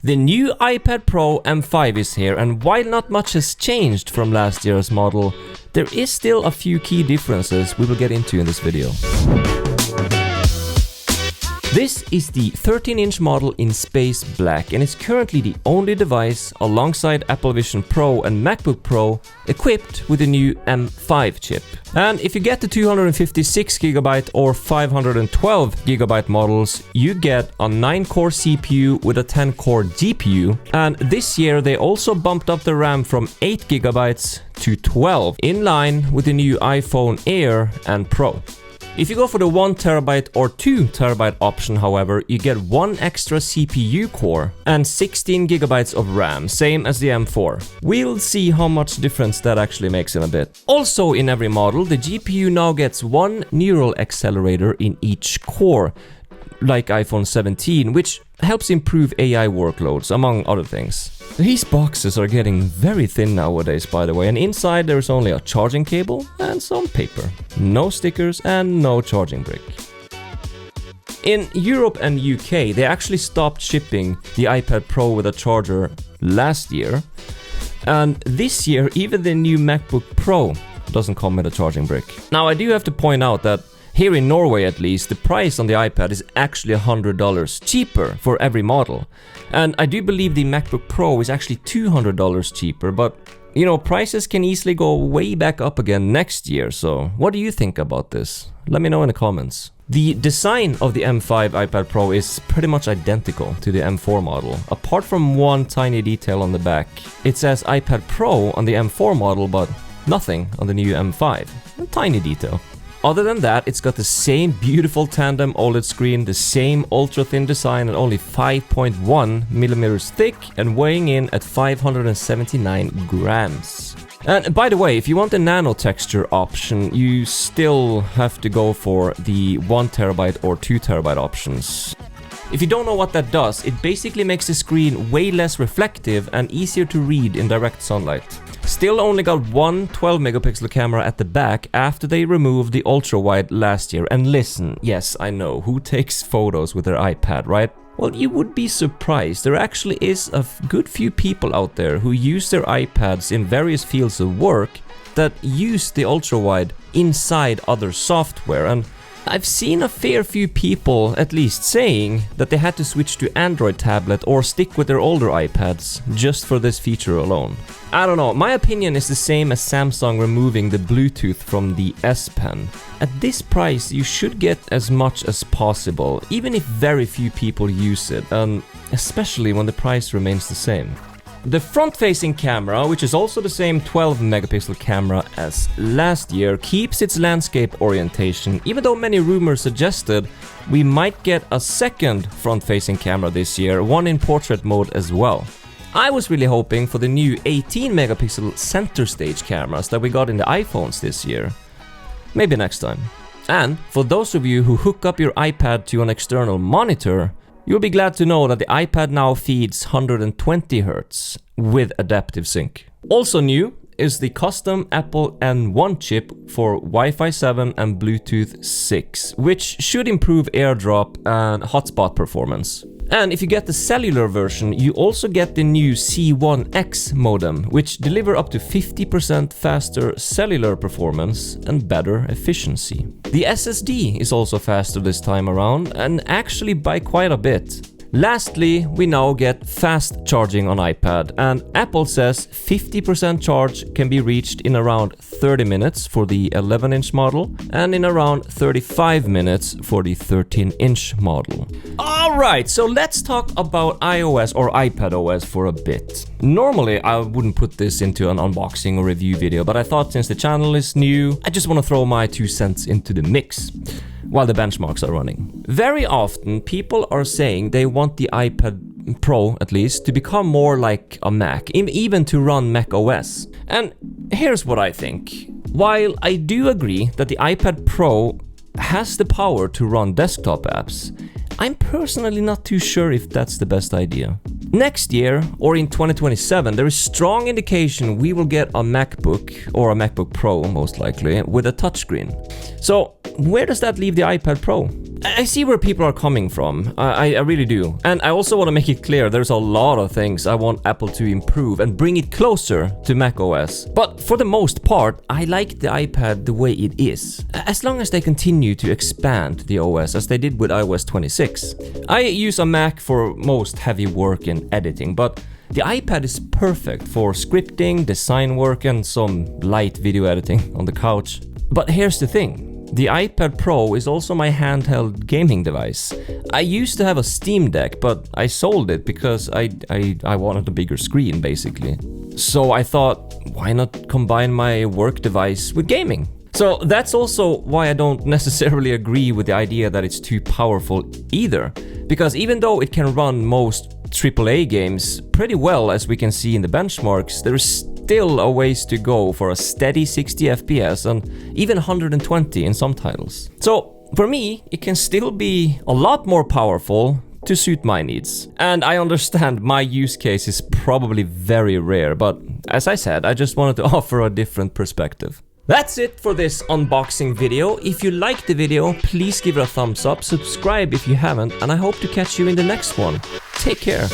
The new iPad Pro M5 is here, and while not much has changed from last year's model, there is still a few key differences we will get into in this video. This is the 13-inch model in space black, and it's currently the only device alongside Apple Vision Pro and MacBook Pro equipped with the new M5 chip. And if you get the 256GB or 512GB models, you get a 9-core CPU with a 10-core GPU. And this year they also bumped up the RAM from 8GB to 12, in line with the new iPhone Air and Pro. If you go for the 1TB or 2TB option, however, you get one extra CPU core and 16GB of RAM, same as the M4. We'll see how much difference that actually makes in a bit. Also in every model, the GPU now gets one neural accelerator in each core, like iPhone 17, which helps improve AI workloads, among other things. These boxes are getting very thin nowadays, by the way, and inside there's only a charging cable and some paper. No stickers and no charging brick. In Europe and UK, they actually stopped shipping the iPad Pro with a charger last year. And this year, even the new MacBook Pro doesn't come with a charging brick. Now, I do have to point out that here in Norway at least, the price on the iPad is actually $100 cheaper for every model. And I do believe the MacBook Pro is actually $200 cheaper, but you know, prices can easily go way back up again next year, so what do you think about this? Let me know in the comments. The design of the M5 iPad Pro is pretty much identical to the M4 model, apart from one tiny detail on the back. It says iPad Pro on the M4 model, but nothing on the new M5. A tiny detail. Other than that, it's got the same beautiful tandem OLED screen, the same ultra-thin design and only 5.1mm thick and weighing in at 579 grams. And by the way, if you want the nano texture option, you still have to go for the 1TB or 2TB options. If you don't know what that does, it basically makes the screen way less reflective and easier to read in direct sunlight. Still only got one 12-megapixel camera at the back after they removed the ultra-wide last year. And listen, yes, I know, who takes photos with their iPad, right? Well, you would be surprised. There actually is a good few people out there who use their iPads in various fields of work that use the ultra-wide inside other software. And I've seen a fair few people at least saying that they had to switch to Android tablet or stick with their older iPads just for this feature alone. I don't know, my opinion is the same as Samsung removing the Bluetooth from the S Pen. At this price, you should get as much as possible, even if very few people use it, and especially when the price remains the same. The front-facing camera, which is also the same 12-megapixel camera as last year, keeps its landscape orientation, even though many rumors suggested we might get a second front-facing camera this year, one in portrait mode as well. I was really hoping for the new 18-megapixel center stage cameras that we got in the iPhones this year. Maybe next time. And for those of you who hook up your iPad to an external monitor, you'll be glad to know that the iPad now feeds 120Hz with adaptive sync. Also new is the custom Apple N1 chip for Wi-Fi 7 and Bluetooth 6, which should improve AirDrop and hotspot performance. And if you get the cellular version, you also get the new C1X modem, which deliver up to 50% faster cellular performance and better efficiency. The SSD is also faster this time around, and actually by quite a bit. Lastly, we now get fast charging on iPad, and Apple says 50% charge can be reached in around 30 minutes for the 11-inch model and in around 35 minutes for the 13-inch model. Alright, so let's talk about iOS or iPadOS for a bit. Normally, I wouldn't put this into an unboxing or review video, but I thought since the channel is new, I just want to throw my 2 cents into the mix while the benchmarks are running. Very often, people are saying they want the iPad Pro, at least, to become more like a Mac, even to run Mac OS. And here's what I think. While I do agree that the iPad Pro has the power to run desktop apps, I'm personally not too sure if that's the best idea. Next year, or in 2027, there is strong indication we will get a MacBook, or a MacBook Pro most likely, with a touchscreen. So where does that leave the iPad Pro? I see where people are coming from, I really do. And I also want to make it clear there's a lot of things I want Apple to improve and bring it closer to macOS. But for the most part, I like the iPad the way it is, as long as they continue to expand the OS as they did with iOS 26. I use a Mac for most heavy work and editing, but the iPad is perfect for scripting, design work, and some light video editing on the couch. But here's the thing. The iPad Pro is also my handheld gaming device. I used to have a Steam Deck, but I sold it because I wanted a bigger screen, basically. So I thought, why not combine my work device with gaming? So that's also why I don't necessarily agree with the idea that it's too powerful either. Because even though it can run most AAA games pretty well, as we can see in the benchmarks, there's still a ways to go for a steady 60 FPS and even 120 in some titles. So for me, it can still be a lot more powerful to suit my needs. And I understand my use case is probably very rare, but as I said, I just wanted to offer a different perspective. That's it for this unboxing video. If you liked the video, please give it a thumbs up, subscribe if you haven't, and I hope to catch you in the next one. Take care.